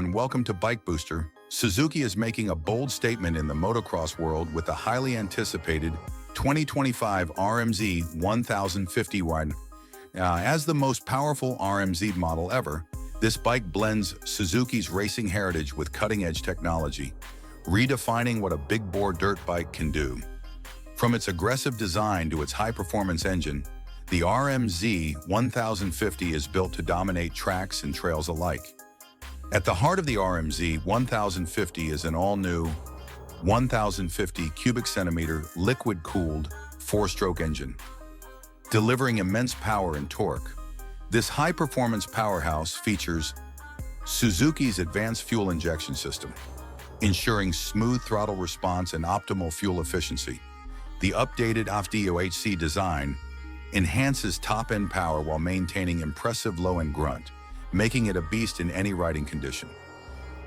everyone, welcome to Bike Booster. Suzuki is making a bold statement in the motocross world with the highly anticipated 2025 RMZ 1050 ride. As the most powerful RMZ model ever, this bike blends Suzuki's racing heritage with cutting-edge technology, redefining what a big-bore dirt bike can do. From its aggressive design to its high-performance engine, the RMZ 1050 is built to dominate tracks and trails alike. At the heart of the RMZ 1050 is an all-new 1050 cubic centimeter liquid-cooled four-stroke engine. Delivering immense power and torque, this high-performance powerhouse features Suzuki's advanced fuel injection system, ensuring smooth throttle response and optimal fuel efficiency. The updated FDOHC design enhances top-end power while maintaining impressive low-end grunt, making it a beast in any riding condition.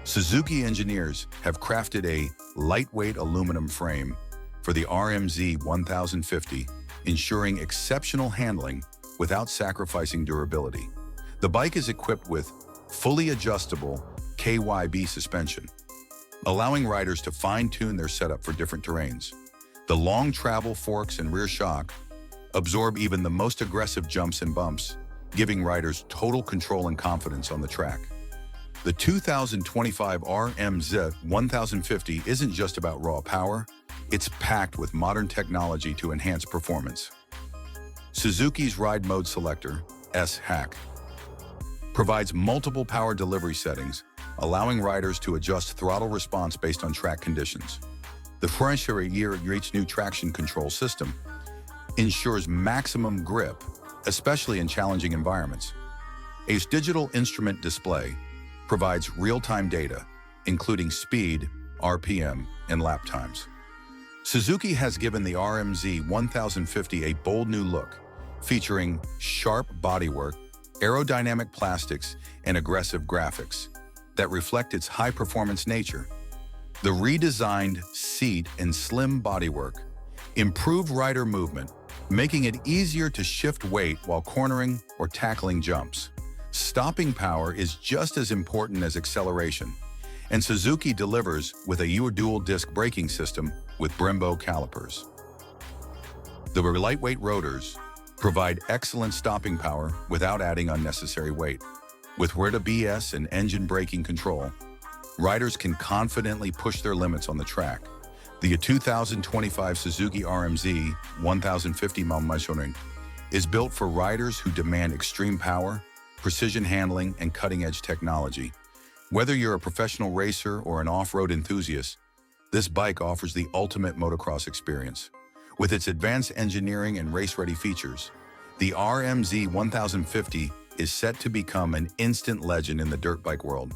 Suzuki engineers have crafted a lightweight aluminum frame for the RMZ 1050, ensuring exceptional handling without sacrificing durability. The bike is equipped with fully adjustable KYB suspension, allowing riders to fine-tune their setup for different terrains. The long travel forks and rear shock absorb even the most aggressive jumps and bumps, giving riders total control and confidence on the track. The 2025 RMZ 1050 isn't just about raw power, it's packed with modern technology to enhance performance. Suzuki's Ride Mode Selector, S-Hack, provides multiple power delivery settings, allowing riders to adjust throttle response based on track conditions. The fresh year-reach new traction control system ensures maximum grip, especially in challenging environments. A digital instrument display provides real-time data, including speed, RPM, and lap times. Suzuki has given the RMZ 1050 a bold new look, featuring sharp bodywork, aerodynamic plastics, and aggressive graphics that reflect its high-performance nature. The redesigned seat and slim bodywork improve rider movement, making it easier to shift weight while cornering or tackling jumps. Stopping power is just as important as acceleration, and Suzuki delivers with a dual disc braking system with Brembo calipers. The lightweight rotors provide excellent stopping power without adding unnecessary weight. With rear ABS and engine braking control, riders can confidently push their limits on the track. The 2025 Suzuki RMZ 1050 Motocross is built for riders who demand extreme power, precision handling, and cutting-edge technology. Whether you're a professional racer or an off-road enthusiast, this bike offers the ultimate motocross experience. With its advanced engineering and race-ready features, the RMZ 1050 is set to become an instant legend in the dirt bike world.